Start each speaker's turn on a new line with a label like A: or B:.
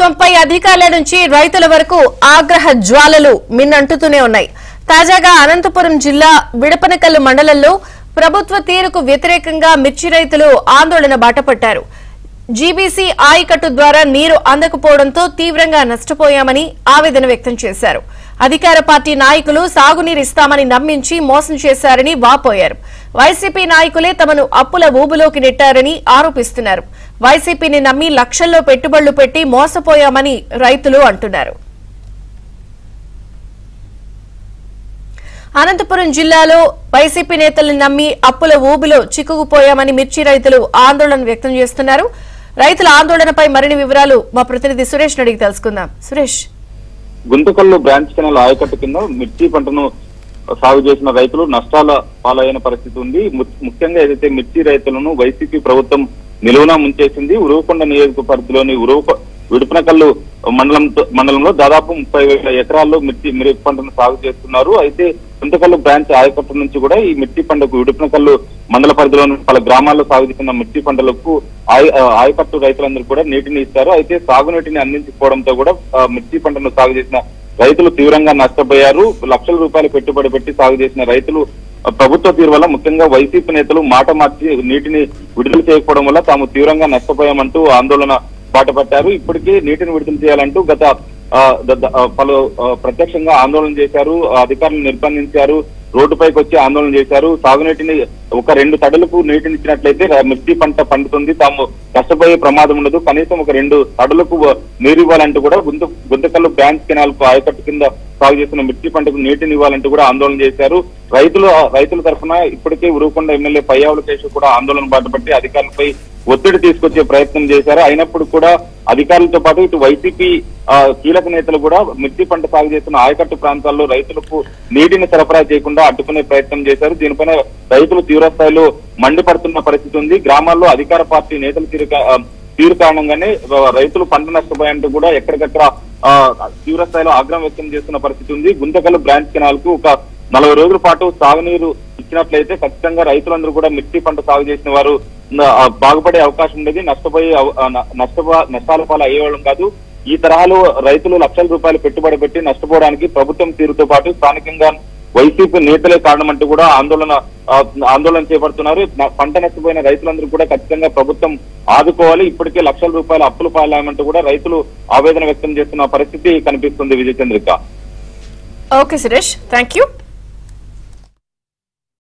A: ప్రభుత్వంపై అధికారుల నుంచి రైతుల వరకు ఆగ్రహ జ్వాలలు మిన్నంటుతూనే ఉన్నాయి. తాజాగా అనంతపురం జిల్లా విడపనకల్లు మండలంలో ప్రభుత్వ తీరుకు వ్యతిరేకంగా మిర్చి రైతులు ఆందోళన బాటపట్టారు. జీబీసీ ఆయకట్టు ద్వారా నీరు అందకపోవడంతో తీవ్రంగా నష్టపోయామని ఆవేదన వ్యక్తం చేశారు. అధికార పార్టీ నాయకులు సాగునీరు ఇస్తామని నమ్మించి మోసం చేశారని వాపోయారు. వైసీపీ నాయకులే తమను అప్పుల ఊబులోకి నెట్టారని ఆరోపిస్తున్నారు. వైసీపీని నమ్మి లక్షల్లో పెట్టుబడులు పెట్టి మోసపోయామని రైతులు అంటున్నారు. అనంతపురం జిల్లాలో వైసీపీ నేతలను నమ్మి అప్పుల ఊబిలో చిక్కుకుపోయామని మిర్చి రైతులు ఆందోళన వ్యక్తం చేస్తున్నారు. రైతుల ఆందోళనపై మరిన్ని వివరాలు మా ప్రతినిధి సురేష్ అడిగి తెలుసుకుందాం. సురేష్,
B: గుంతకల్లు బ్రాంచ్ కెనాల్ ఆయకట్టు కింద మిర్చి పంటను సాగు చేసిన రైతులు నష్టాల పాలైన పరిస్థితి ఉంది. ముఖ్యంగా ఏదైతే మిర్చి రైతులను వైసీపీ ప్రభుత్వం నిలువున ముంచేసింది. ఉరువకొండ నియోజక పరిధిలోని విడపనకల్లు మండలంలో దాదాపు 30,000 ఎకరాల్లో మిరప పంటను సాగు చేస్తున్నారు. అయితే గుంతకల్లు బ్రాంచ్ ఆయకట్టు నుంచి కూడా ఈ మిర్చి పంటకు విడపనకల్లు మండల పరిధిలోని పలు గ్రామాల్లో సాగు చేసిన మిర్చి పంటలకు ఆయకట్టు రైతులందరూ కూడా నీటిని ఇస్తారు. అయితే సాగునీటిని అందించకపోవడంతో కూడా మిర్చి పంటను సాగు చేసిన రైతులు తీవ్రంగా నష్టపోయారు. లక్షల రూపాయలు పెట్టుబడి పెట్టి సాగు చేసిన రైతులు ప్రభుత్వ తీరు వల్ల, ముఖ్యంగా వైసీపీ నేతలు మాట మార్చి నీటిని విడుదల చేయకపోవడం వల్ల తాము తీవ్రంగా నష్టపోయామంటూ ఆందోళన బాటపట్టారు. ఇప్పటికే నీటిని విడుదల చేయాలంటూ గత పలు ప్రత్యక్షంగా ఆందోళన చేశారు. అధికారులు నిర్బంధించారు, రోడ్డుపైకి వచ్చి ఆందోళన చేశారు. సాగునీటిని ఒక 2 తడులకు నీటిని ఇచ్చినట్లయితే మిర్చి పంట పండుతుంది, తాము నష్టపోయే ప్రమాదం ఉండదు, కనీసం ఒక 2 తడులకు నీరు ఇవ్వాలంటూ కూడా గుంతకల్లు బ్రాంచ్ కెనాల్ కు ఆయకట్టు కింద సాగు చేస్తున్న మిర్చి పంటకు నీటిని ఇవ్వాలంటూ కూడా ఆందోళన చేశారు. రైతుల తరఫున ఇప్పటికే ఉరువకొండ ఎమ్మెల్యే పయ్యావుల కేశవ్ కూడా ఆందోళన బాటపట్టి అధికారులపై ఒత్తిడి తీసుకొచ్చే ప్రయత్నం చేశారు. అయినప్పుడు కూడా అధికారులతో పాటు ఇటు వైసీపీ కీలక నేతలు కూడా మిర్చి పంట సాగు చేస్తున్న ఆయకట్టు ప్రాంతాల్లో రైతులకు నీటిని సరఫరా చేయకుండా అడ్డుకునే ప్రయత్నం చేశారు. దీనిపైన రైతులు తీవ్రస్థాయిలో మండిపడుతున్న పరిస్థితి ఉంది. గ్రామాల్లో అధికార పార్టీ నేతల తీరు కారణంగానే రైతులు పంట నష్టపోయాయంటూ కూడా ఎక్కడికక్కడ తీవ్రస్థాయిలో ఆగ్రహం వ్యక్తం చేస్తున్న పరిస్థితి ఉంది. గుంతకల్లు బ్రాంచ్ కెనాల్ కు ఒక 40 రోజుల పాటు సాగునీరు ఇచ్చినట్లయితే ఖచ్చితంగా రైతులందరూ కూడా మిర్చి పంట సాగు చేసిన వారు బాగుపడే అవకాశం ఉండేది. నష్టాల పాలు అయ్యేవాళ్ళం కాదు. ఈ తరహాలో రైతులు లక్షల రూపాయలు పెట్టుబడి పెట్టి నష్టపోవడానికి ప్రభుత్వం తీరుతో పాటు స్థానికంగా వైసీపీ నేతలే కారణమంటూ కూడా ఆందోళన చేపడుతున్నారు. పంట నష్టపోయిన రైతులందరూ కూడా ఖచ్చితంగా ప్రభుత్వం ఆదుకోవాలి. ఇప్పటికే లక్షల రూపాయల అప్పులు పాలయ్యామంటూ కూడా రైతులు ఆవేదన వ్యక్తం చేస్తున్న పరిస్థితి కనిపిస్తుంది. Vijayachandrika.
A: Okay Suresh, thank you.